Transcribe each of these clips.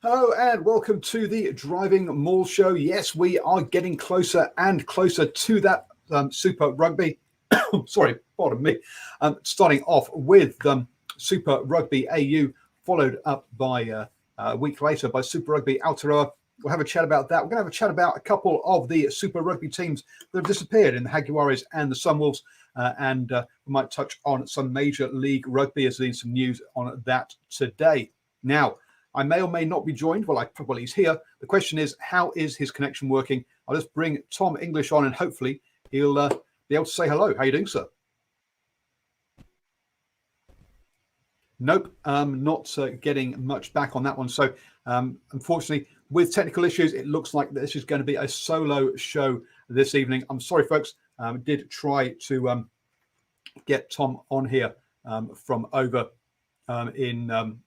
Hello and welcome to the Driving Maul show. Yes, we are getting closer and closer to that Super Rugby. Sorry, pardon me. Starting off with Super Rugby AU, followed up by a week later by Super Rugby Aotearoa. We'll have a chat about that. We're going to have a chat about a couple of the Super Rugby teams that have disappeared in the Jaguares and the Sunwolves. And we might touch on some Major League Rugby as there's some news on that today. Now, I may or may not be joined. Well, he's here. The question is, how is his connection working? I'll just bring Tom English on and hopefully he'll be able to say hello. How are you doing, sir? Nope, not getting much back on that one. So unfortunately, with technical issues, it looks like this is going to be a solo show this evening. I'm sorry, folks. Did try to get Tom on here from over in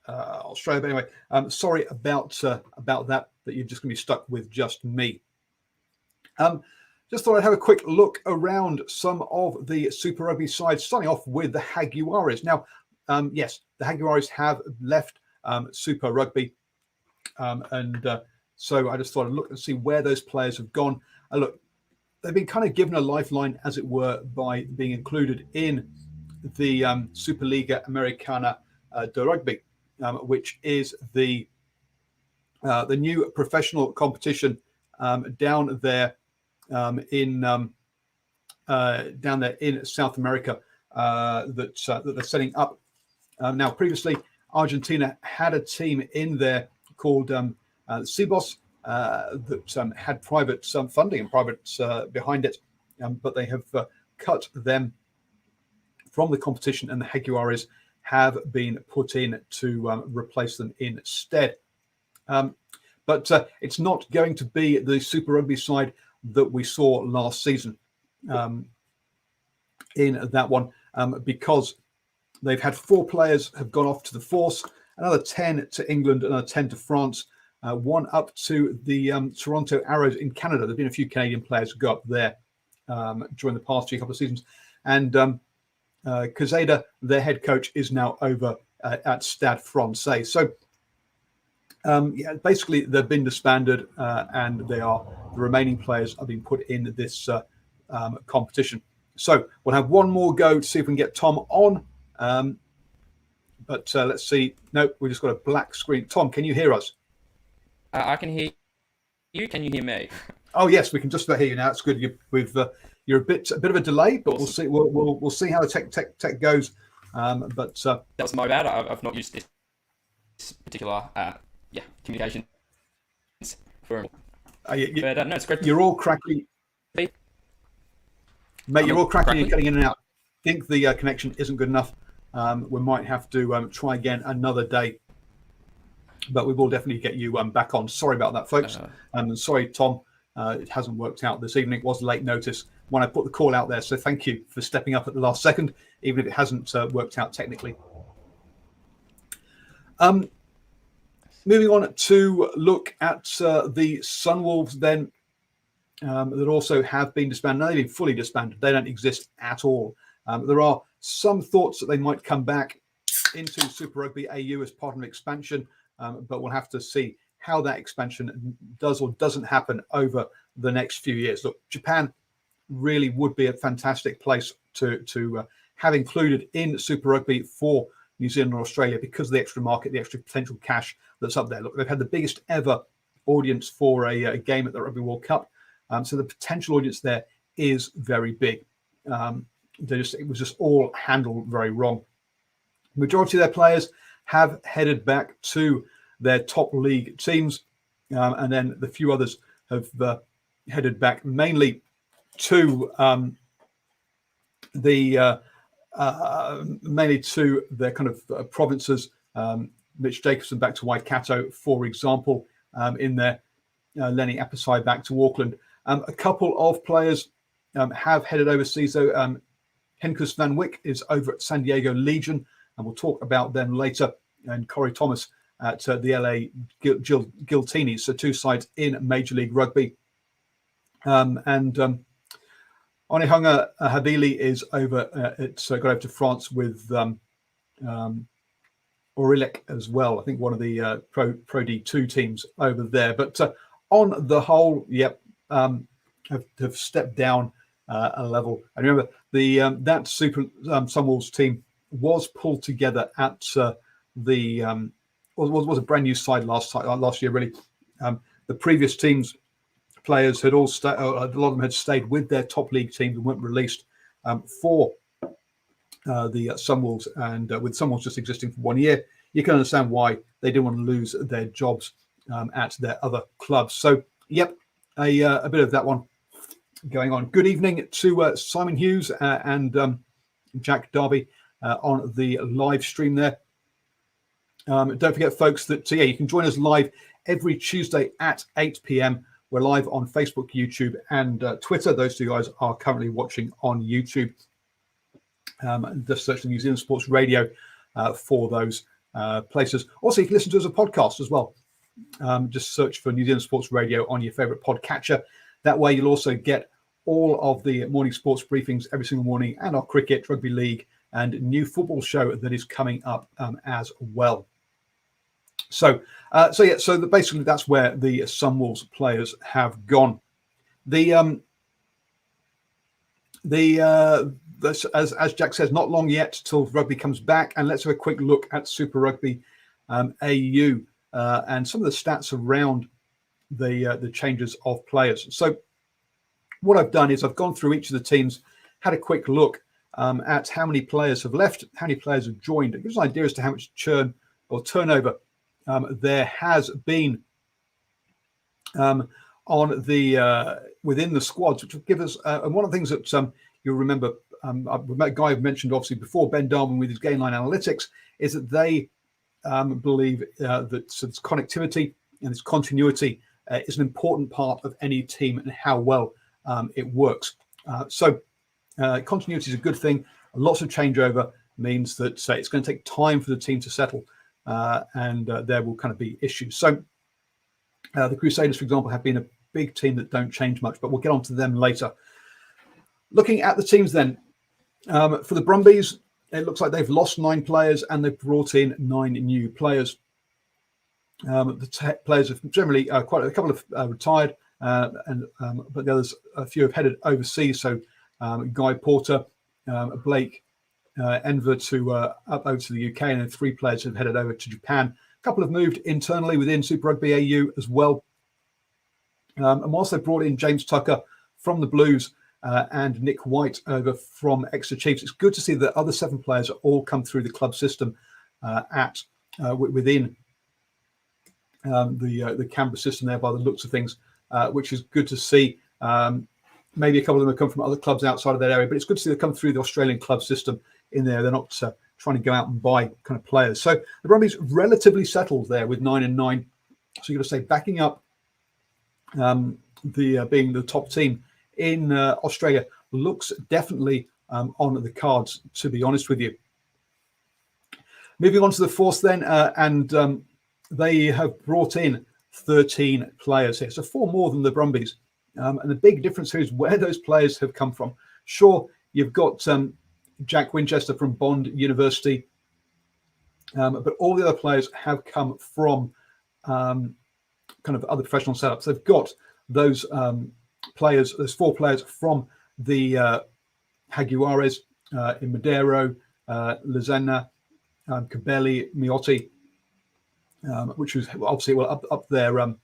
Australia. But anyway, sorry about that you're just going to be stuck with just me. Just thought I'd have a quick look around some of the Super Rugby sides, starting off with the Jaguares. Now, yes, the Jaguares have left Super Rugby, so I just thought I'd look and see where those players have gone. Look, they've been kind of given a lifeline, as it were, by being included in the Superliga Americana de Rugby, which is the new professional competition down there in South America that they're setting up. Now, previously, Argentina had a team in there called Cibos that had private funding and private behind it, but they have cut them from the competition, and the Jaguares have been put in to replace them instead. But it's not going to be the Super Rugby side that we saw last season in that one, because they've had 4 players have gone off to the Force, another 10 to England, another 10 to France, one up to the Toronto Arrows in Canada. There's been a few Canadian players who go up there during the past couple of seasons. And Crusaders, their head coach, is now over at Stade Francais. So, yeah, basically they've been disbanded, and the remaining players are being put in this competition. So we'll have one more go to see if we can get Tom on. But let's see. Nope, we just got a black screen. Tom, can you hear us? I can hear you. Can you hear me? Oh yes, we can just about hear you now. It's good. You're a bit of a delay, but we'll see. We'll see how the tech goes. But that was my bad. I've not used this particular communication for. No, it's great. You're all crackly, mate. You're all crackly. You're getting in and out. I think the connection isn't good enough. We might have to try again another day. But we will definitely get you back on. Sorry about that, folks. And sorry, Tom. It hasn't worked out this evening. It was late notice when I put the call out there. So thank you for stepping up at the last second, even if it hasn't worked out technically. Moving on to look at the Sunwolves then, that also have been disbanded. Now, they've been fully disbanded. They don't exist at all. There are some thoughts that they might come back into Super Rugby AU as part of an expansion, but we'll have to see how that expansion does or doesn't happen over the next few years. Look, Japan really would be a fantastic place to have included in Super Rugby for New Zealand or Australia because of the extra market, the extra potential cash that's up there. Look, they've had the biggest ever audience for a game at the Rugby World Cup, so the potential audience there is very big. It was just all handled very wrong. The majority of their players have headed back to their top league teams, and then the few others have headed back mainly to their kind of provinces. Mitch Jacobson back to Waikato, for example, in there. Lenny Apasai back to Auckland. A couple of players have headed overseas, though. Henkus van Wyk is over at San Diego Legion, and we'll talk about them later. And Corey Thomas at the LA Giltinis, so 2 sides in Major League Rugby. And Onehunga Havili is over got over to France with Orilek as well. I think one of the Pro D2 teams over there. But on the whole, yep, have stepped down a level. I remember the that Super Sunwolves team was pulled together at the was a brand new side last year. Really, the previous teams players had all a lot of them had stayed with their top league teams and weren't released for the Sunwolves, and with Sunwolves just existing for 1 year, you can understand why they didn't want to lose their jobs at their other clubs. So, yep, a bit of that one going on. Good evening to Simon Hughes and Jack Darby on the live stream there. Don't forget, folks, that you can join us live every Tuesday at 8 p.m. We're live on Facebook, YouTube, and Twitter. Those two guys are currently watching on YouTube. Just search the New Zealand Sports Radio for those places. Also, you can listen to us as a podcast as well. Just search for New Zealand Sports Radio on your favourite podcatcher. That way, you'll also get all of the morning sports briefings every single morning, and our cricket, rugby league, and new football show that is coming up as well. So basically that's where the Sunwolves players have gone. As Jack says, not long yet till rugby comes back, and let's have a quick look at Super Rugby AU and some of the stats around the changes of players. So what I've done is I've gone through each of the teams, had a quick look at how many players have left, how many players have joined. It gives an idea as to how much churn or turnover there has been on the within the squads, which will give us. And one of the things that you'll remember, a guy I've mentioned obviously before, Ben Darwin with his gain line analytics, is that they believe that its connectivity and its continuity is an important part of any team and how well it works. So continuity is a good thing. Lots of changeover means that it's going to take time for the team to settle, and there will kind of be issues. So the Crusaders, for example, have been a big team that don't change much, but we'll get on to them later. Looking at the teams then, for the Brumbies, it looks like they've lost 9 players and they've brought in 9 new players. The players have generally quite a couple of retired, but the others, a few have headed overseas. So Guy Porter, Blake Enver to up over to the UK, and then 3 players have headed over to Japan. A couple have moved internally within Super Rugby AU as well. And whilst they brought in James Tucker from the Blues and Nick White over from Exeter Chiefs, it's good to see that other 7 players all come through the club system within the Canberra system there by the looks of things, which is good to see. Maybe a couple of them have come from other clubs outside of that area, but it's good to see they come through the Australian club system in there. They're not trying to go out and buy kind of players. So the Brumbies relatively settled there with 9 and 9. So you've got to say backing up being the top team in Australia looks definitely on the cards, to be honest with you. Moving on to the Force then, and they have brought in 13 players here, so 4 more than the Brumbies. And the big difference here is where those players have come from. Sure, you've got Jack Winchester from Bond University, but all the other players have come from kind of other professional setups. They've got those players, there's 4 players from the Jaguares in Madero, Lizana, Cabelli, Miotti, which was obviously up there.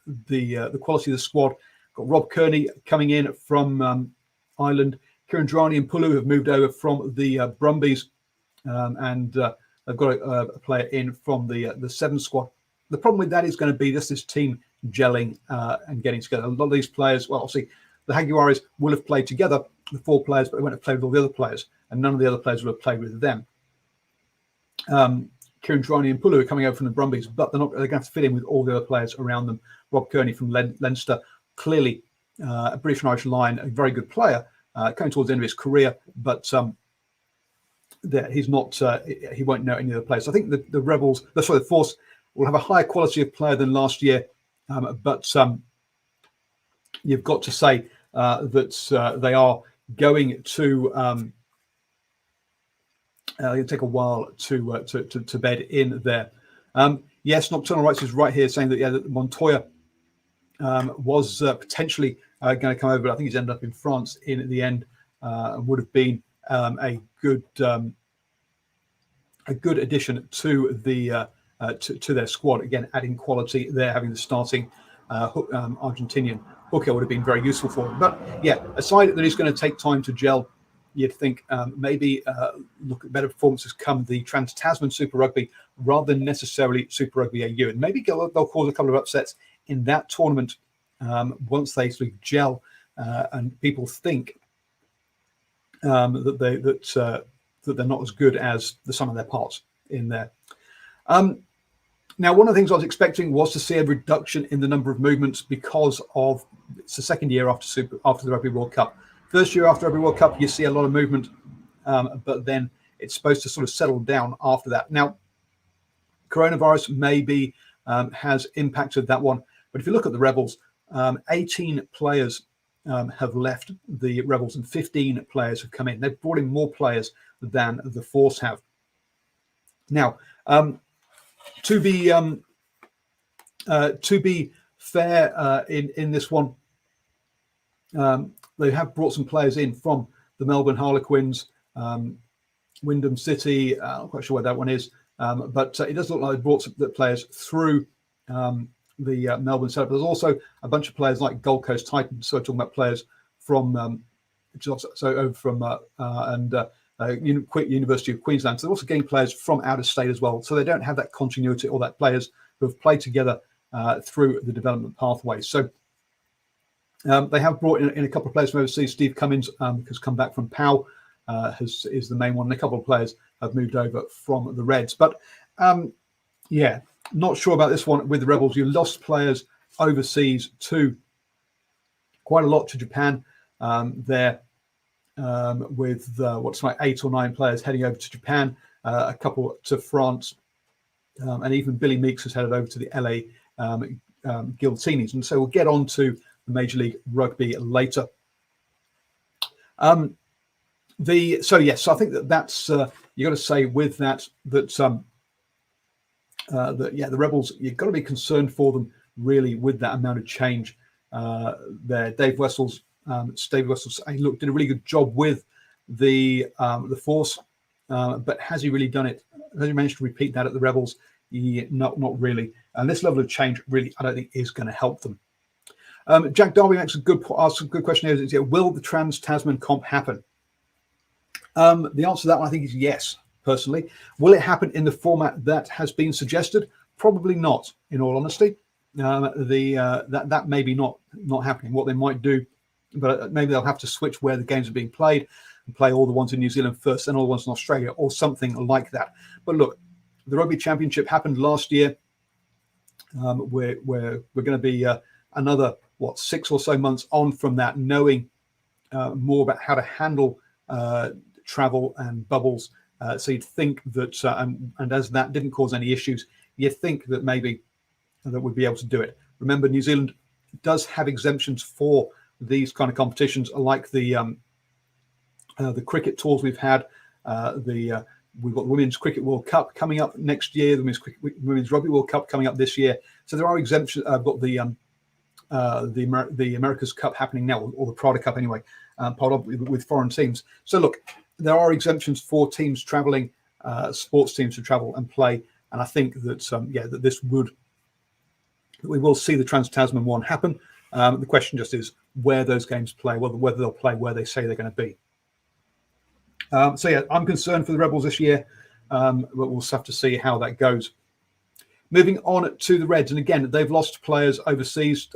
The quality of the squad. Got Rob Kearney coming in from Ireland. Kieran Drani and Pulu have moved over from the Brumbies, and they've got a player in from the 7 squad. The problem with that is going to be this team gelling and getting together. A lot of these players, well, obviously the Jaguares will have played together, the 4 players, but they won't have played with all the other players, and none of the other players will have played with them. Kieran Drani and Pulu are coming over from the Brumbies, but they're going to have to fit in with all the other players around them. Rob Kearney from Leinster, clearly a British and Irish line, a very good player, coming towards the end of his career, but he's not. He won't know any of the players. So I think the Force will have a higher quality of player than last year, but you've got to say that they are going to It'll take a while to bed in there. Yes, Nocturnal Rights is right here saying that that Montoya was potentially going to come over, but I think he's ended up in France in the end. Would have been a good addition to the to their squad. Again, adding quality there, having the starting Argentinian hooker would have been very useful for them. But yeah, aside that, it's going to take time to gel. You'd think maybe look at better performances come the Trans-Tasman Super Rugby rather than necessarily Super Rugby AU, and maybe they'll cause a couple of upsets in that tournament once they sort of gel and people think that they're not as good as the sum of their parts in there. Now, one of the things I was expecting was to see a reduction in the number of movements because of it's the second year after the Rugby World Cup. First year after Rugby World Cup, you see a lot of movement, but then it's supposed to sort of settle down after that. Now, coronavirus maybe has impacted that one, but if you look at the Rebels, 18 players have left the Rebels and 15 players have come in. They've brought in more players than the Force have. Now, to be fair in this one, they have brought some players in from the Melbourne Harlequins, Wyndham City. I'm not quite sure where that one is, but it does look like they brought some players through the Melbourne setup. There's also a bunch of players like Gold Coast Titans. So talking about players from University of Queensland. So they're also getting players from out of state as well. So they don't have that continuity or that players who have played together through the development pathway. So they have brought in a couple of players from overseas. Steve Cummins has come back from POW, is the main one. And a couple of players have moved over from the Reds. But yeah, not sure about this one with the Rebels. You lost players overseas to quite a lot to Japan there. With what's like 8 or 9 players heading over to Japan, a couple to France, and even Billy Meeks has headed over to the LA Guillotines. And so we'll get on to the Major League Rugby later. So yes, I think that's you got to say with that the Rebels, you've got to be concerned for them really with that amount of change there. Dave Wessels. Did a really good job with the Force, but has he really done it? Has he managed to repeat that at the Rebels? Not really. And this level of change really, I don't think, is going to help them. Jack Darby asks a good question here. Is, will the Trans-Tasman comp happen? The answer to that one, I think, is yes. Personally, will it happen in the format that has been suggested? Probably not. In all honesty, that may be not happening. What they might do. But maybe they'll have to switch where the games are being played and play all the ones in New Zealand first and all the ones in Australia or something like that. But look, the Rugby Championship happened last year. We're going to be another, 6 or so months on from that, knowing more about how to handle travel and bubbles. So you'd think that, and as that didn't cause any issues, you'd think that maybe that we'd be able to do it. Remember, New Zealand does have exemptions for these kind of competitions, like the cricket tours we've had. We've got the Women's Cricket World Cup coming up next year. The Women's Rugby World Cup coming up this year. So there are exemptions. I've got the America's Cup happening now, or the Prada Cup anyway, part of with foreign teams. So look, there are exemptions for teams traveling, sports teams to travel and play. And I think that that this we will see the Trans-Tasman one happen. The question just is where those games play, whether they'll play where they say they're going to be. So yeah, I'm concerned for the Rebels this year, but we'll have to see how that goes. Moving on to the Reds, and again, they've lost players overseas,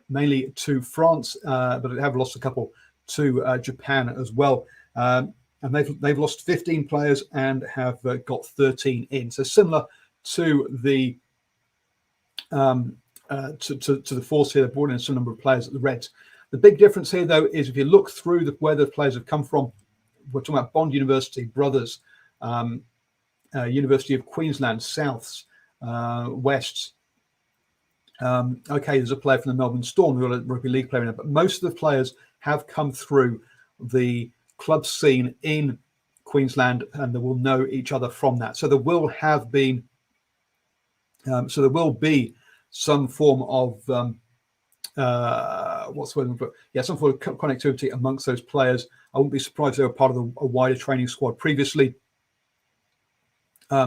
mainly to France, but they have lost a couple to Japan as well. And they've lost 15 players and have got 13 in. So similar to the to the Force here, they've brought in some number of players at the Reds. The big difference here, though, is if you look through where the players have come from, we're talking about Bond University, Brothers, University of Queensland, Souths, Wests. Okay, there's a player from the Melbourne Storm who are a rugby league player, but most of the players have come through the club scene in Queensland, and they will know each other from that. So there will have been, so there will be some form of what's the word? Yeah, some form of connectivity amongst those players. I wouldn't be surprised if they were part of a wider training squad previously.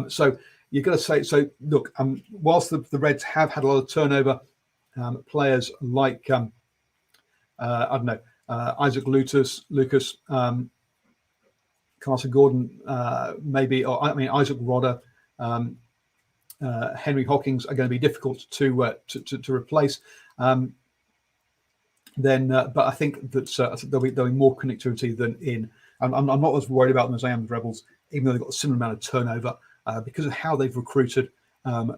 So you've got to say, so look, whilst the Reds have had a lot of turnover, players like I don't know, Isaac Lucas, Carter Gordon, maybe, or I mean Isaac Rodder, Henry Hawkins are going to be difficult to replace. But I think that there'll be more connectivity than in. I'm not as worried about them as I am the Rebels, even though they've got a similar amount of turnover because of how they've recruited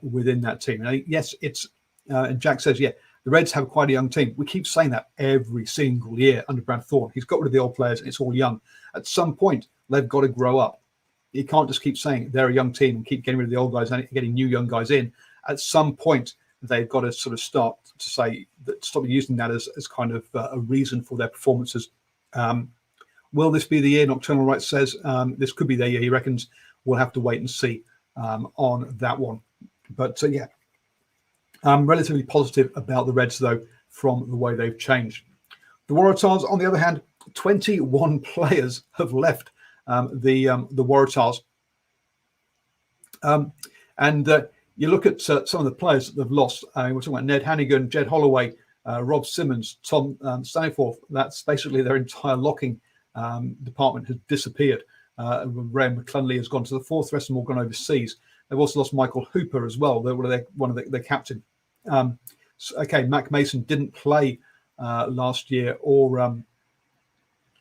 within that team. And yes, it's and Jack says, yeah, the Reds have quite a young team. We keep saying that every single year under Brad Thorne. He's got rid of the old players and it's all young. At some point, they've got to grow up. You can't just keep saying they're a young team and keep getting rid of the old guys and getting new young guys in. At some point, they've got to sort of start to say that, stop using that as kind of a reason for their performances. Will this be the year? Nocturnal Rights says this could be their year. He reckons we'll have to wait and see on that one. But yeah, I'm relatively positive about the Reds, though, from the way they've changed. The Waratahs, on the other hand, 21 players have left the Waratahs. You look at some of the players that they've lost. We're talking about Ned Hannigan, Jed Holloway, Rob Simmons, Tom Staniforth. That's basically their entire locking department has disappeared. Ray McClunley has gone to the fourth. The rest of them all gone overseas. They've also lost Michael Hooper as well. They're one of their captain. Mac Mason didn't play last year, or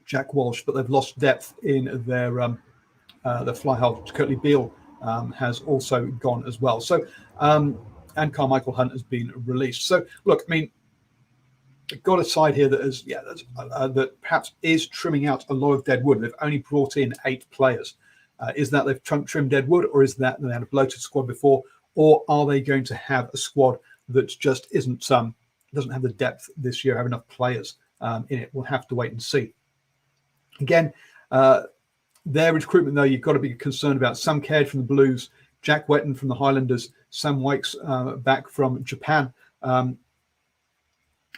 Jack Walsh, but they've lost depth in their fly half. Curtly Beale has also gone as well. So, and Carmichael Hunt has been released. So, look, I mean, got a side here that is, that perhaps is trimming out a lot of dead wood. They've only brought in 8 players. Is that they've trimmed dead wood, or is that they had a bloated squad before, or are they going to have a squad that just isn't doesn't have the depth this year, have enough players in it? We'll have to wait and see. Again, their recruitment, though, you've got to be concerned about. Sam Caird from the Blues, Jack Wetton from the Highlanders, Sam Wykes back from Japan.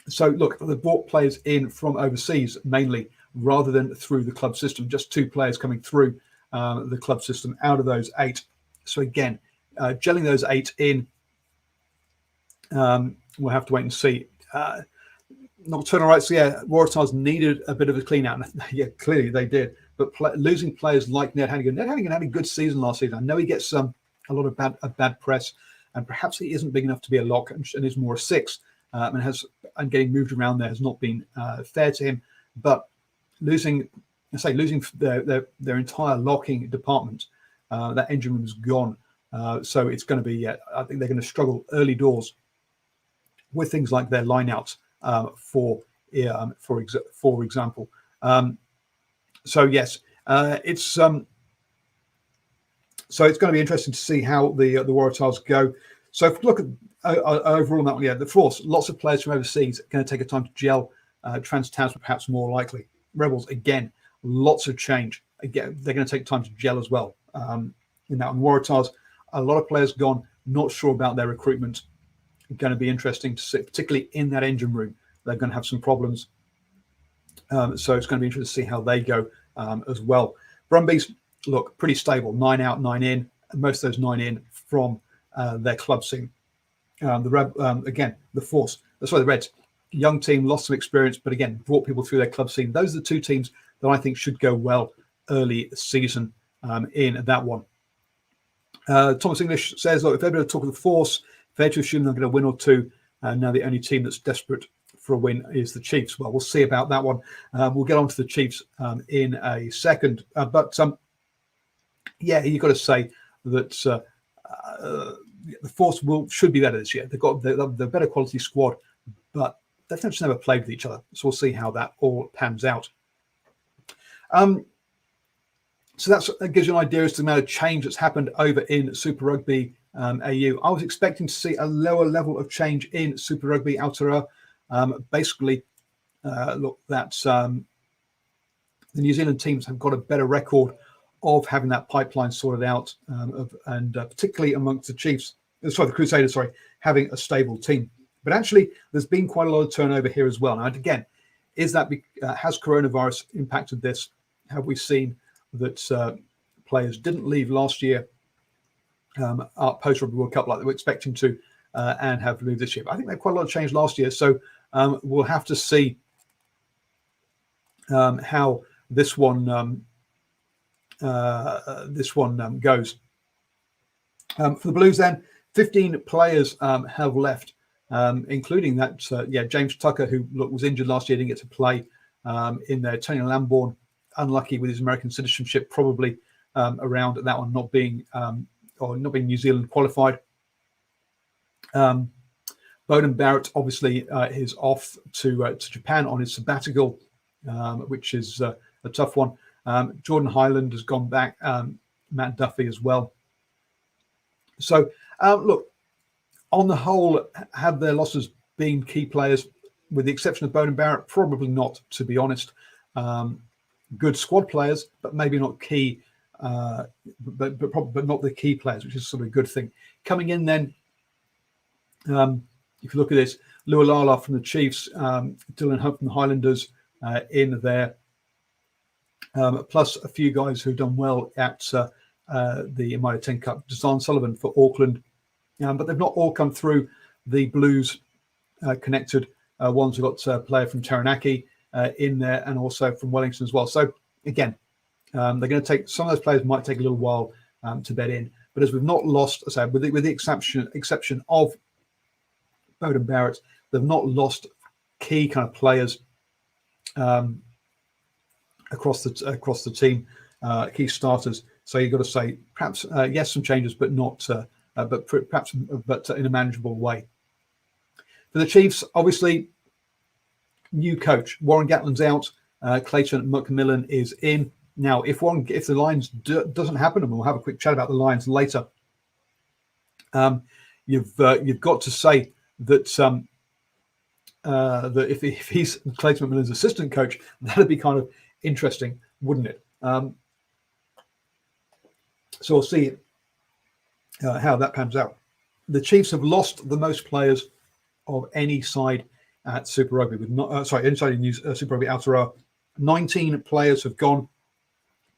So, look, they've brought players in from overseas mainly, rather than through the club system. Just 2 players coming through the club system out of those 8. So, again, gelling those 8 in, we'll have to wait and see. Nocturnal Rights, yeah, Waratahs needed a bit of a clean out. Yeah, clearly they did. But losing players like Ned Hannigan. Ned Hannigan had a good season last season. I know he gets a lot of bad press, and perhaps he isn't big enough to be a lock and is more a 6, and getting moved around there has not been fair to him. But losing their entire locking department, that engine room is gone. So it's going to be, I think they're going to struggle early doors with things like their line-outs, for example. So yes, it's going to be interesting to see how the Waratahs go. So if we look at overall on that one, yeah, the Force, lots of players from overseas, going to take a time to gel. Trans-Tasman perhaps more likely. Rebels, again, lots of change. Again, they're going to take time to gel as well. In that one, Waratahs, a lot of players gone. Not sure about their recruitment. Going to be interesting to see, particularly in that engine room. They're going to have some problems. So it's going to be interesting to see how they go as well. Brumbies look pretty stable, 9 out, 9 in. Most of those 9 in from their club scene. Again, the Force. That's why the Reds, young team, lost some experience, but again, brought people through their club scene. Those are the 2 teams that I think should go well early season in that one. Thomas English says, look, if they're going to talk of the Force, fair to assume they're going to win or 2. Now the only team that's desperate for a win is the Chiefs. Well, we'll see about that one. We'll get on to the Chiefs in a second. But yeah, you've got to say that the Force should be better this year. They've got the better quality squad, but they've just never played with each other. So we'll see how that all pans out. So that gives you an idea as to the amount of change that's happened over in Super Rugby AU. I was expecting to see a lower level of change in Super Rugby Aotearoa. Basically, look, that's the New Zealand teams have got a better record of having that pipeline sorted out, and particularly amongst the Chiefs, the Crusaders, having a stable team. But actually, there's been quite a lot of turnover here as well. Now, again, is that has coronavirus impacted this? Have we seen that players didn't leave last year post Rugby World Cup like they were expecting to, and have moved this year? But I think they had quite a lot of change last year, so we'll have to see how this one goes. For the Blues, then 15 players have left, including that James Tucker, who was injured last year, didn't get to play in there. Tony Lambourne, unlucky with his American citizenship, probably around that one not being New Zealand qualified. Bowden Barrett obviously is off to Japan on his sabbatical, which is a tough one. Jordan Highland has gone back. Matt Duffy as well. So look, on the whole, have their losses been key players, with the exception of Bowden Barrett? Probably not, to be honest. Good squad players, but maybe not key, but not the key players, which is sort of a good thing. Coming in then, if you look at this, Lualala from the Chiefs, Dylan Hunt from the Highlanders in there, plus a few guys who've done well at the Mitre 10 Cup. Desan Sullivan for Auckland, but they've not all come through the Blues connected ones. We've got a player from Taranaki in there, and also from Wellington as well. So again, they're going to take, some of those players might take a little while to bed in, but as we've not lost, as I said, with the exception of Bowden Barrett, they've not lost key kind of players across the team, key starters. So you've got to say perhaps yes, some changes, but not, but in a manageable way. For the Chiefs, obviously, new coach Warren Gatland's out. Clayton McMillan is in. Now, if the Lions doesn't happen, and we'll have a quick chat about the Lions later, you've got to say that that if he's Clayton McMillan's assistant coach, that'd be kind of interesting, wouldn't it? So we'll see how that pans out. The Chiefs have lost the most players of any side at Super Rugby, with inside in Super Rugby Aotearoa. 19 players have gone,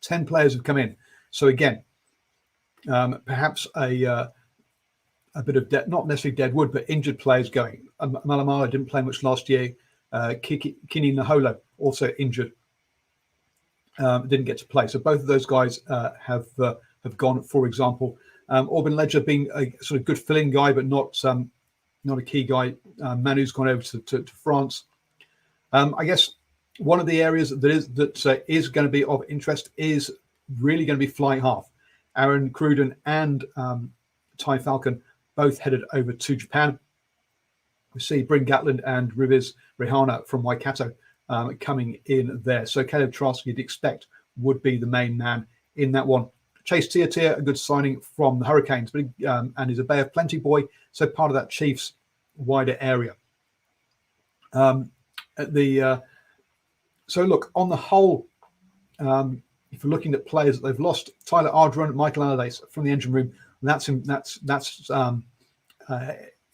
10 players have come in. So again, perhaps a bit of not necessarily dead wood, but injured players going. Malamala didn't play much last year. Kini Naholo also injured, didn't get to play. So both of those guys have gone. For example, Orban Ledger being a sort of good filling guy, but not a key guy. Manu's gone over to France. I guess one of the areas that is going to be of interest is really going to be flying half. Aaron Cruden and Ty Falcon both headed over to Japan. We see Bryn Gatland and Riviz Rehana from Waikato coming in there. So Caleb Trask, you'd expect, would be the main man in that one. Chase Tiatia, a good signing from the Hurricanes, but and he's a Bay of Plenty boy, so part of that Chiefs wider area. So look, on the whole, if you're looking at players that they've lost, Tyler Ardron, Michael Allardyce from the engine room, that's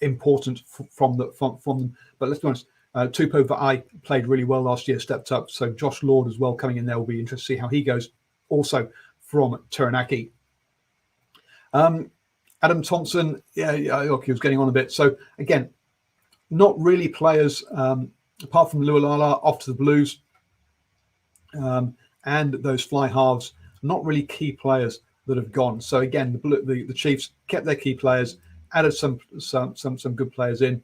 important from them. But let's be honest, Tupou Va'ai played really well last year, stepped up. So Josh Lord as well coming in there will be interesting to see how he goes. Also from Taranaki. Adam Thompson, look, he was getting on a bit. So again, not really players apart from Lualala off to the Blues, and those fly halves, not really key players that have gone. So again, the Chiefs kept their key players, added some good players in.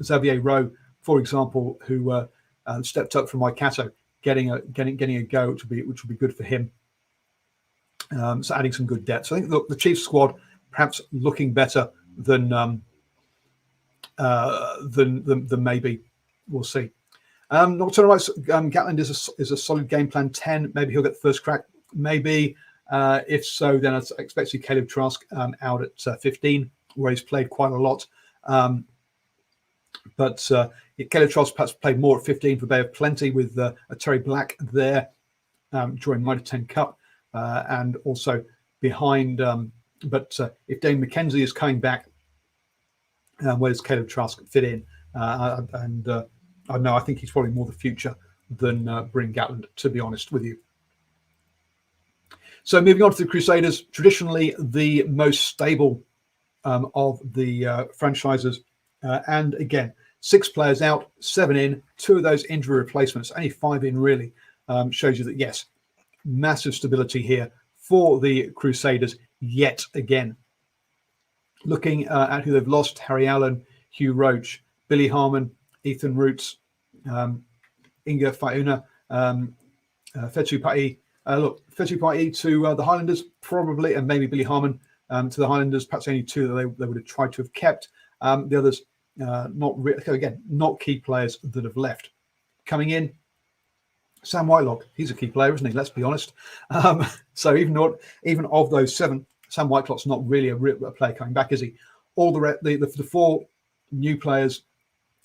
Xavier Rowe, for example, who stepped up from Waikato, getting a go, which will be good for him. So adding some good depth. So I think, look, the Chiefs squad perhaps looking better than maybe. We'll see. Nocturnal Rights, Gatland is a solid game plan 10. Maybe he'll get the first crack. Maybe. If so, then I expect to see Caleb Trask out at 15, where he's played quite a lot. But Caleb Trask perhaps played more at 15 for Bay of Plenty with a Terry Black there during Mitre 10 Cup. and also behind. But if Dane McKenzie is coming back, where does Caleb Trask fit in? I don't know. I think he's probably more the future than Bryn Gatland, to be honest with you. So moving on to the Crusaders, traditionally the most stable of the franchises. And again, 6 players out, 7 in, 2 of those injury replacements, only 5 in really, shows you that, yes, massive stability here for the Crusaders yet again. Looking at who they've lost: Harry Allen, Hugh Roach, Billy Harmon, Ethan Roots, Inga Fauna, Fetu Pai. Look, Fetu Pai to the Highlanders, probably, and maybe Billy Harmon to the Highlanders. Perhaps only 2 that they would have tried to have kept. The others, not key players that have left. Coming in, Sam Whitelock. He's a key player, isn't he? Let's be honest. So even of those 7, Sam Whitelock's not really a player coming back, is he? All the 4 new players,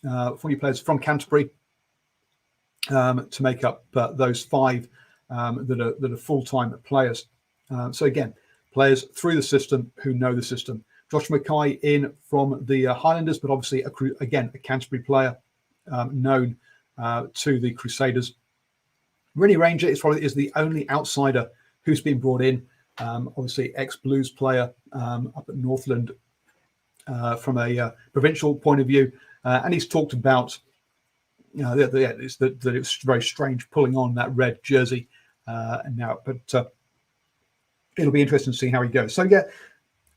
4 new players from Canterbury to make up those 5 that are full-time players. So again, players through the system who know the system. Josh Mackay in from the Highlanders, but obviously a Canterbury player known to the Crusaders. Rennie Ranger is the only outsider who's been brought in. Obviously, ex-Blues player up at Northland from a provincial point of view, and he's talked about that it was very strange pulling on that red jersey now, but it'll be interesting to see how he goes. So yeah,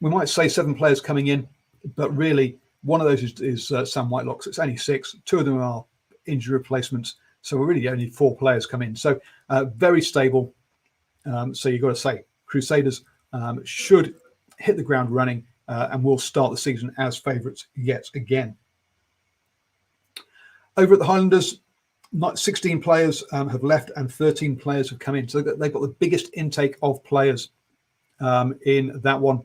we might say 7 players coming in, but really one of those is Sam Whitelock. So it's only 6. 2 of them are injury replacements, so we're really only 4 players come in. So very stable. So you've got to say Crusaders should hit the ground running and will start the season as favourites yet again. Over at the Highlanders, 16 players have left and 13 players have come in. So they've got the biggest intake of players in that one.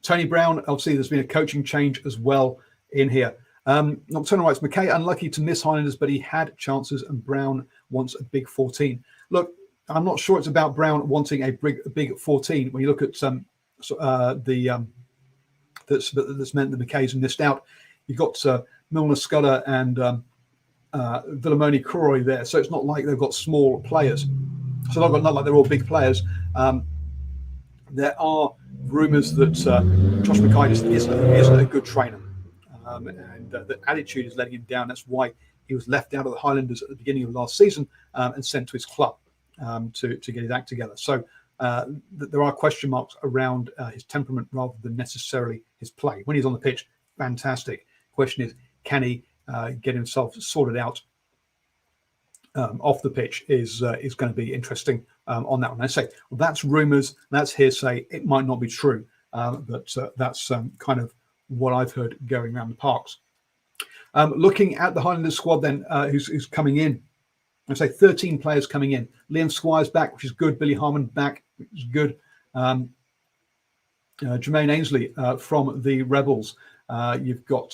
Tony Brown, obviously there's been a coaching change as well in here. Nocturnal writes, McKay unlucky to miss Highlanders, but he had chances and Brown wants a big 14. Look, I'm not sure it's about Brown wanting a big 14. When you look at that's meant that McKay's missed out. You've got Milner Scudder and Villamoni Croy there, so it's not like they've got small players. So not like they're all big players. There are rumours that Josh Mackay isn't a good trainer, and the attitude is letting him down. That's why he was left out of the Highlanders at the beginning of last season and sent to his club to get his act together. So there are question marks around his temperament rather than necessarily his play. When he's on the pitch, fantastic. Question is, can he get himself sorted out off the pitch is going to be interesting on that one. I say, well, that's rumours, that's hearsay. It might not be true, but that's kind of what I've heard going around the parks. Looking at the Highlanders squad then, who's coming in, I say 13 players coming in. Liam Squire's back, which is good. Billy Harmon back, which is good. Jermaine Ainsley from the Rebels. You've got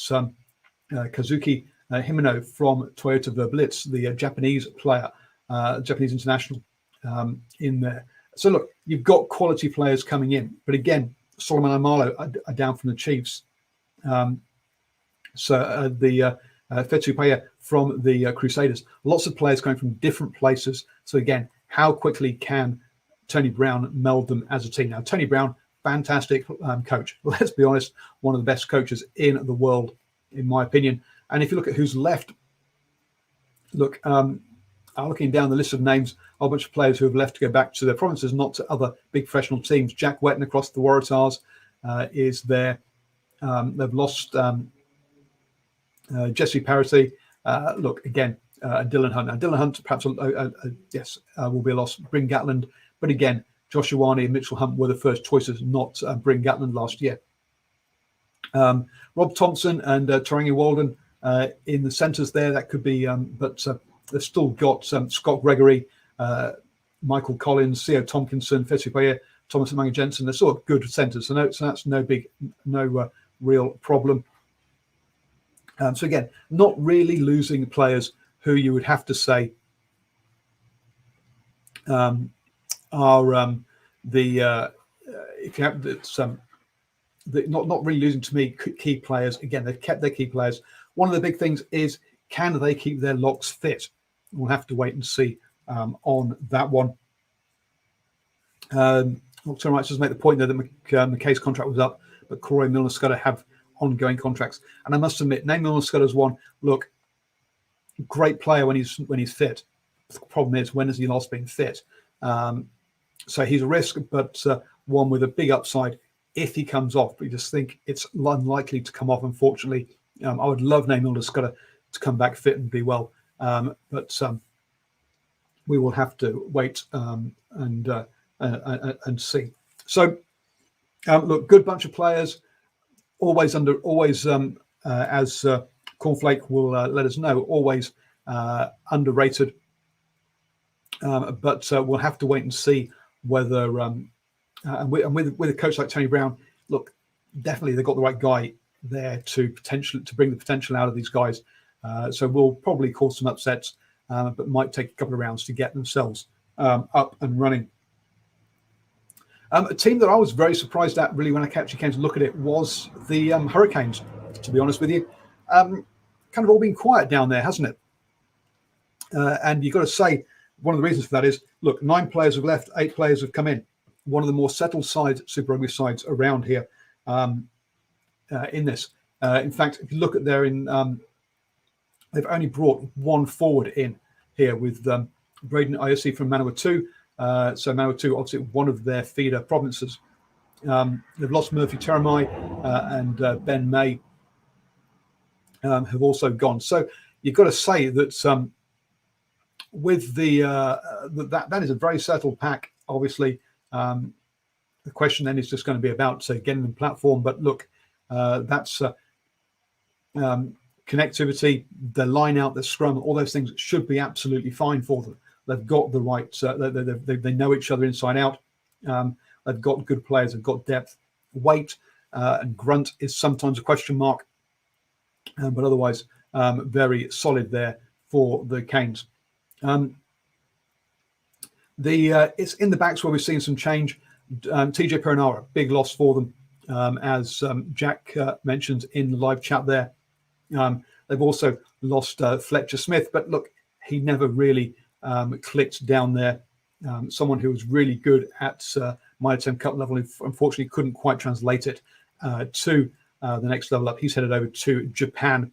Kazuki Himeno from Toyota Verblitz, the Japanese player, Japanese international in there. So look, you've got quality players coming in. But again, Solomon Amalo are down from the Chiefs. The Fetu Paya from the Crusaders. Lots of players coming from different places. So again, how quickly can Tony Brown meld them as a team? Now, Tony Brown, fantastic coach. Let's be honest, one of the best coaches in the world, in my opinion. And if you look at who's left, look, I'm looking down the list of names, a whole bunch of players who have left to go back to their provinces, not to other big professional teams. Jack Wetton across the Waratahs is there. They've lost Jesse Parity. Look, again, Dylan Hunt. Now, Dylan Hunt perhaps, will be a loss. Bryn Gatland. But again, Josh Iwani and Mitchell Hunt were the first choices, not Bryn Gatland last year. Rob Thompson and Tarangi Walden in the centres there. That could be, but they've still got Scott Gregory, Michael Collins, Theo Tompkinson, Fetu Thomas Manga Jensen. They're sort of good centres. So that's no real problem. So again, not really losing players who you would have to say are if you have it's not really losing to me key players. Again, they've kept their key players. One of the big things is, can they keep their locks fit? We'll have to wait and see on that one. Turn right just make the point there that McKay's contract was up, but Corey Milner Scudder have ongoing contracts. And I must admit, name Milner Scudder's one. Look, great player when he's fit. The problem is, when has he last been fit? So he's a risk, but one with a big upside if he comes off. But you just think it's unlikely to come off, unfortunately. I would love Name Milner Scudder to come back fit and be well, but we will have to wait and see. So, look, good bunch of players. Always as Cornflake will let us know, always underrated. But we'll have to wait and see whether and with a coach like Tony Brown, look, definitely they've got the right guy there to bring the potential out of these guys. So we'll probably cause some upsets, but might take a couple of rounds to get themselves up and running. A team that I was very surprised at, really, when I actually came to look at it, was the Hurricanes. To be honest with you, kind of all been quiet down there, hasn't it? And you've got to say, one of the reasons for that is, look, 9 players have left, 8 players have come in. One of the more settled sides, Super Rugby sides around here in this. In fact, if you look at they've only brought 1 forward in here with Braden Iossi from Manawatu. So Manawatu, obviously one of their feeder provinces. They've lost Murphy Teramai and Ben May have also gone. So you've got to say that with that is a very settled pack. Obviously, the question then is just going to be about getting them platform. But look, that's connectivity, the line out, the scrum, all those things should be absolutely fine for them. They've got the right, they know each other inside out. They've got good players, they've got depth. Weight and grunt is sometimes a question mark, but otherwise very solid there for the Canes. It's in the backs where we've seen some change. TJ Perinara, big loss for them, as Jack mentioned in the live chat there. They've also lost Fletcher Smith, but look, he never really clicked down there. Someone who was really good at Minor 10 Cup level, unfortunately couldn't quite translate it to the next level up. He's headed over to Japan.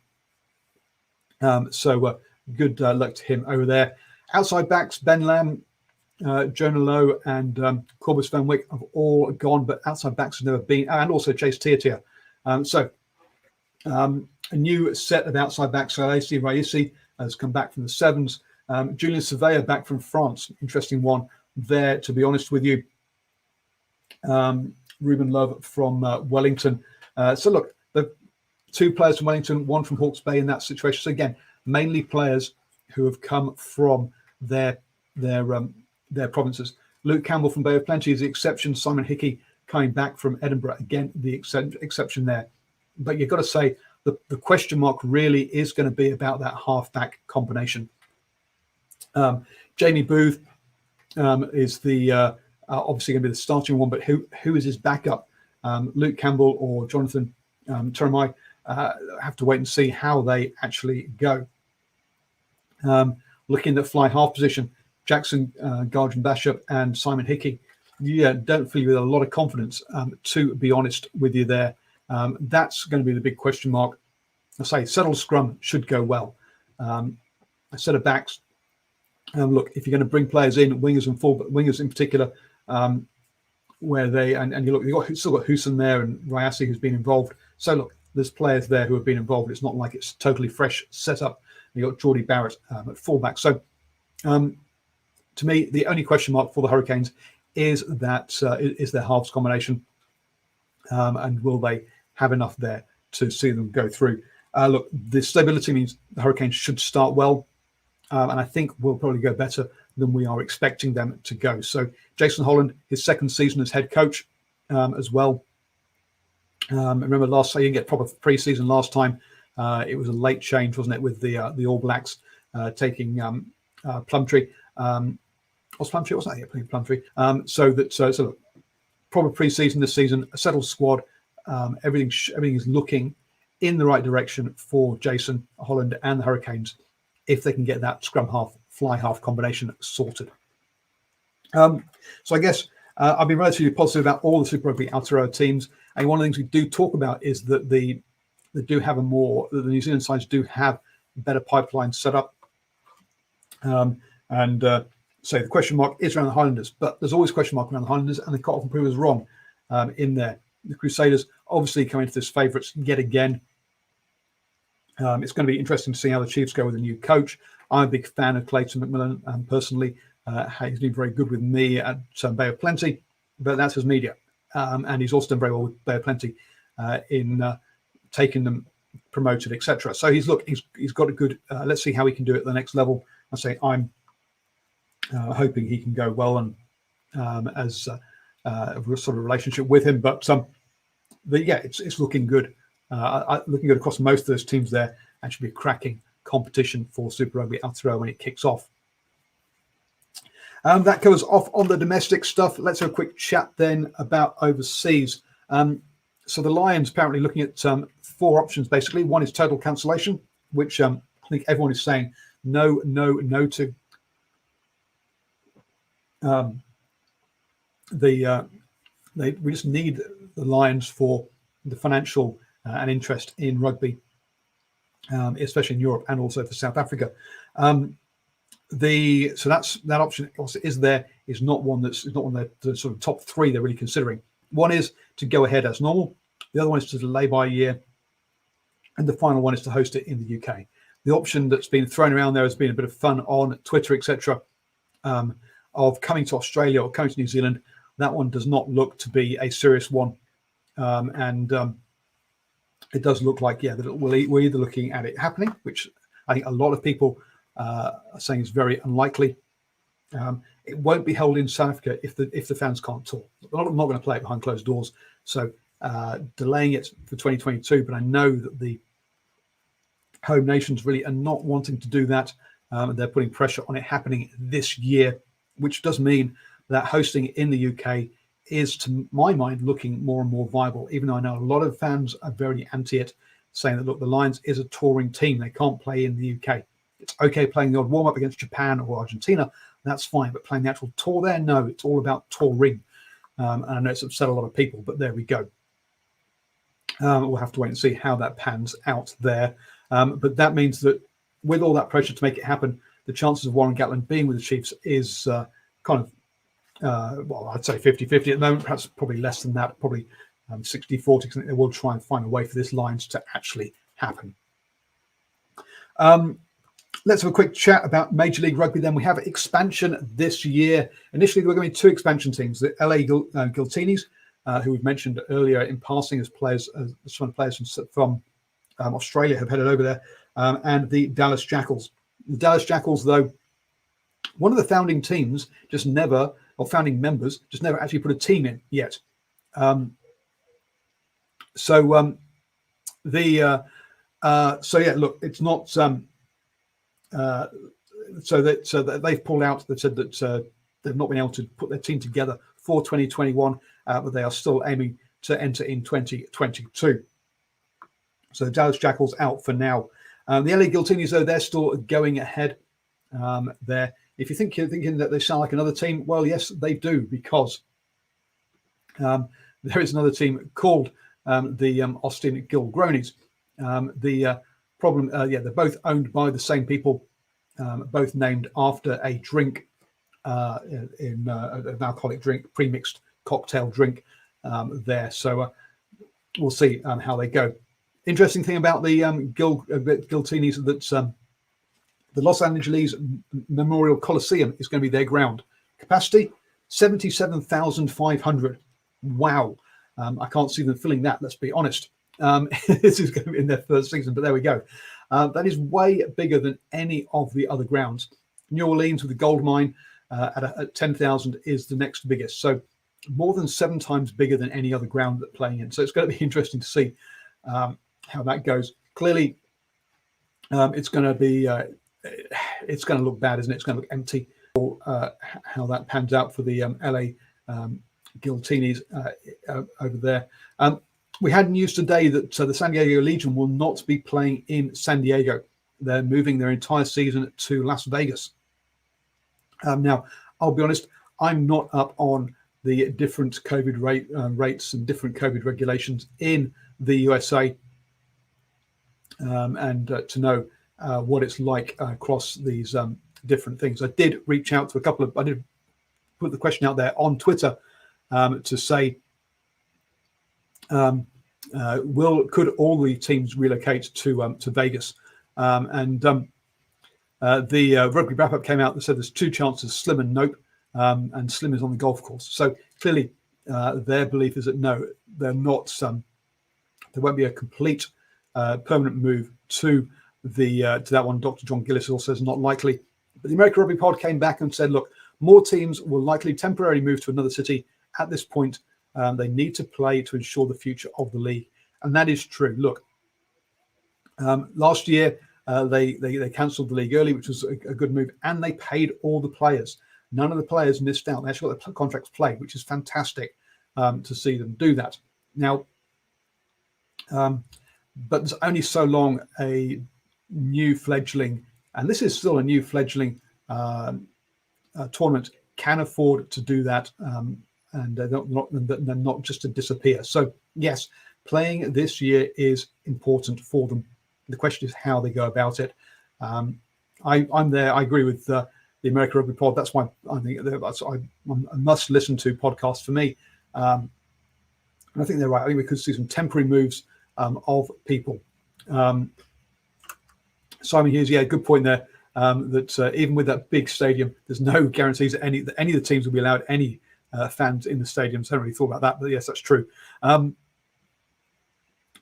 So good luck to him over there. Outside backs, Ben Lamb, Jonah Lowe and Corbus Van Wyck have all gone, but outside backs have never been, and also Chase Tiatia. So a new set of outside backs. So AC Raisi has come back from the sevens. Julian Surveyor back from France. Interesting one there, to be honest with you. Ruben Love from Wellington. So look, the 2 players from Wellington, 1 from Hawke's Bay in that situation. So again, mainly players who have come from their provinces. Luke Campbell from Bay of Plenty is the exception. Simon Hickey coming back from Edinburgh, again the exception there. But you've got to say the question mark really is going to be about that half-back combination. Jamie Booth is the obviously going to be the starting one, but who is his backup? Luke Campbell or Jonathan Teramai? Have to wait and see how they actually go. Looking at fly half position, Jackson Garjan Bashop and Simon Hickey. Yeah, don't feel with a lot of confidence, to be honest with you there. That's going to be the big question mark. I say settled scrum should go well. A set of backs. Look, if you're going to bring players in, wingers and full, but wingers in particular, where they and you look, you've still got Hooson there and Ryasi who's been involved. So look, there's players there who have been involved. It's not like it's totally fresh setup. You've got Geordie Barrett at fullback. So to me, the only question mark for the Hurricanes is that is their halves combination, and will they have enough there to see them go through? Look, the stability means the Hurricanes should start well, and I think will probably go better than we are expecting them to go. So Jason Holland, his second season as head coach as well. Remember last year, you didn't get proper pre-season last time. It was a late change, wasn't it, with the All Blacks taking Plumtree. Was Plumtree? Wasn't that? Yeah, Plumtree. So look, proper pre-season this season, a settled squad. Everything is looking in the right direction for Jason Holland and the Hurricanes if they can get that scrum half, fly half combination sorted. So I guess I've been relatively positive about all the Super Rugby Aotearoa teams. And one of the things we do talk about is that the New Zealand sides do have better pipelines set up. So the question mark is around the Highlanders, but there's always a question mark around the Highlanders, and they quite often prove us wrong in there. The Crusaders obviously coming into this favourites yet again. It's going to be interesting to see how the Chiefs go with a new coach. I'm a big fan of Clayton McMillan personally. He's been very good with me at Bay of Plenty, but that's his media. And he's also done very well with Bay of Plenty in taking them promoted, etc. So he's got a good, let's see how he can do it at the next level. I say I'm hoping he can go well and as a sort of relationship with him. But yeah, it's looking good. Looking good across most of those teams there, and should be a cracking competition for Super Rugby Aotearoa when it kicks off. That covers off on the domestic stuff. Let's have a quick chat then about overseas. So the Lions apparently looking at 4 options basically. One is total cancellation, which I think everyone is saying no to. We just need the Lions for the financial and interest in rugby, especially in Europe and also for South Africa. So that option also is not one of the sort of top 3 they're really considering. One is to go ahead as normal. The other one is to delay by a year, and the final one is to host it in the UK. The option that's been thrown around there has been a bit of fun on Twitter, etc., of coming to Australia or coming to New Zealand. That one does not look to be a serious one, and it does look like that we're either looking at it happening, which I think a lot of people are saying is very unlikely. It won't be held in South Africa if the fans can't talk. I'm not going to play it behind closed doors, so delaying it for 2022. But I know that the home nations really are not wanting to do that. They're putting pressure on it happening this year, which does mean that hosting in the UK is, to my mind, looking more and more viable, even though I know a lot of fans are very anti it, saying that, look, the Lions is a touring team. They can't play in the UK. It's okay playing the odd warm-up against Japan or Argentina. That's fine. But playing the actual tour there, no, it's all about touring. And I know it's upset a lot of people, but there we go. We'll have to wait and see how that pans out there. But that means that with all that pressure to make it happen, the chances of Warren Gatland being with the Chiefs is kind of, I'd say 50-50 at the moment, perhaps probably less than that, probably 60-40, because I think they will try and find a way for this Lions to actually happen. Let's have a quick chat about Major League Rugby then. We have expansion this year. Initially, there were going to be 2 expansion teams, the LA Giltinis, who we've mentioned earlier in passing as players, some players from Australia have headed over there, and the Dallas Jackals. The Dallas Jackals, though, one of the founding teams founding members just never actually put a team in yet. So look, it's not. So that they've pulled out. They've said that they've not been able to put their team together for 2021, but they are still aiming to enter in 2022. So the Dallas Jackals out for now. The LA Giltinis, though, they're still going ahead. There, if you're thinking that they sound like another team, well, yes, they do, because there is another team called the Austin Gilgronis. The problem, they're both owned by the same people, both named after a drink, an alcoholic drink, pre-mixed cocktail drink there. So we'll see how they go. Interesting thing about the Giltinis that the Los Angeles Memorial Coliseum is going to be their ground. Capacity 77,500. Wow. I can't see them filling that, let's be honest. This is going to be in their first season, but there we go. That is way bigger than any of the other grounds. New Orleans with the gold mine at 10,000 is the next biggest. So more than 7 times bigger than any other ground that playing in. So it's going to be interesting to see how that goes. Clearly, it's going to be it's going to look bad, isn't it? It's going to look empty. that pans out for the LA Guiltinis over there. We had news today that the San Diego Legion will not be playing in San Diego. They're moving their entire season to Las Vegas. Now, I'll be honest, I'm not up on the different COVID rates and different COVID regulations in the USA, and to know what it's like across these different things. I did reach out to I did put the question out there on Twitter to say, could all the teams relocate to Vegas? The rugby wrap-up came out that said there's 2 chances, Slim and Nope, and Slim is on the golf course. So clearly their belief is that no, they're not. There won't be a complete permanent move to that one. Dr. John Gillis also says not likely. But the American Rugby Pod came back and said, look, more teams will likely temporarily move to another city at this point. They need to play to ensure the future of the league. And that is true. Look, last year they cancelled the league early, which was a good move, and they paid all the players. None of the players missed out. They actually got their contracts played, which is fantastic to see them do that. Now, but there's only so long a new fledgling, and this is still a new fledgling tournament, can afford to do that, and they're not just to disappear. So yes, playing this year is important for them. The question is how they go about it. I'm there. I agree with the American Rugby Pod. That's why I think that's a must listen to podcast for me. And I think they're right. I think we could see some temporary moves of people. Simon Hughes, yeah, good point there. That even with that big stadium, there's no guarantees that any of the teams will be allowed any fans in the stadiums. I haven't really thought about that, but yes, that's true.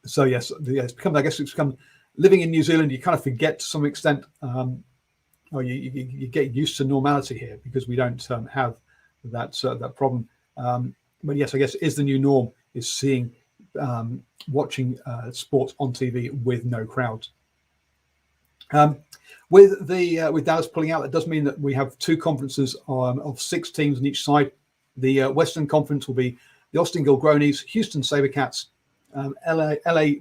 So yes, it's become living in New Zealand. You kind of forget to some extent, or you get used to normality here because we don't have that problem. But yes, I guess is the new norm is seeing watching sports on TV with no crowds. With Dallas pulling out, that does mean that we have 2 conferences of 6 teams on each side. The Western Conference will be the Austin Gilgronis, Houston Sabercats, LA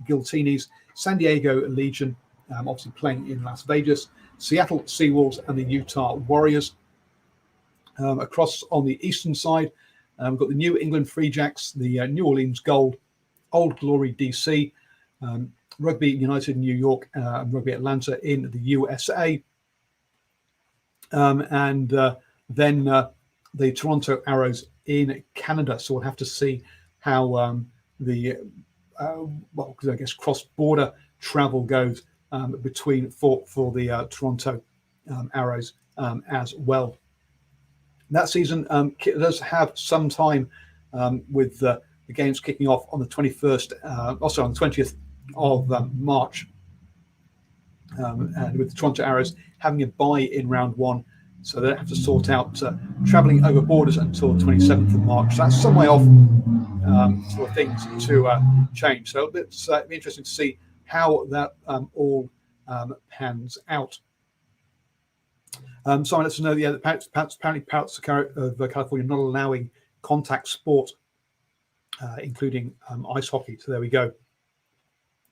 Guiltinis, San Diego Legion, obviously playing in Las Vegas, Seattle Seawolves, and the Utah Warriors. Across on the eastern side, we've got the New England Free Jacks, the New Orleans Gold, Old Glory DC, Rugby United New York, and Rugby Atlanta in the USA. And then the Toronto Arrows in Canada. So we'll have to see how because I guess cross-border travel goes between for the Toronto Arrows as well. That season does have some time with the games kicking off on the 21st, also on the 20th of March, and with the Toronto Arrows having a bye in round 1, so they don't have to sort out travelling over borders until the 27th of March. So that's some way off for things to change. So it's be interesting to see how that all pans out. Simon lets us know that apparently parts of California not allowing contact sport, including ice hockey. So there we go.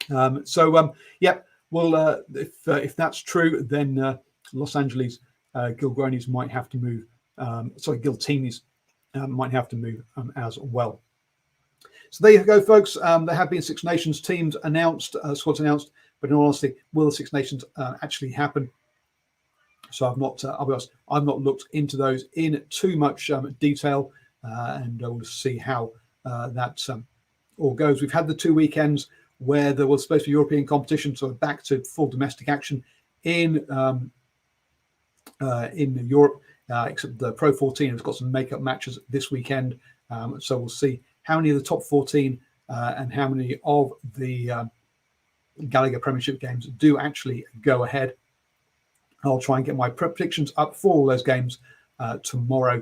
Yeah, well, if that's true, then Los Angeles Gilgronis might have to move. Guiltinis might have to move as well. So there you go, folks. There have been Six Nations teams announced, squads announced, but in all honesty, will the Six Nations actually happen? So I've not, I'll be honest, I've not looked into those in too much detail, and we'll see how that all goes. We've had the 2 weekends where there was supposed to be European competition, so back to full domestic action in Europe, except the Pro 14 has got some make-up matches this weekend. So we'll see how many of the top 14 and how many of the Gallagher Premiership games do actually go ahead. I'll try and get my predictions up for all those games tomorrow,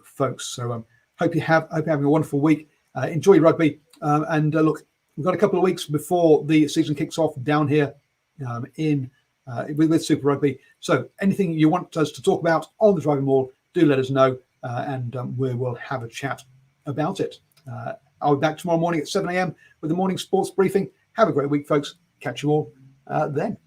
folks. So hope you're having a wonderful week. Enjoy rugby, and look, we've got a couple of weeks before the season kicks off down here with Super Rugby. So anything you want us to talk about on the Driving Maul, do let us know, and we will have a chat about it. I'll be back tomorrow morning at 7 a.m. with the morning sports briefing. Have a great week, folks. Catch you all then.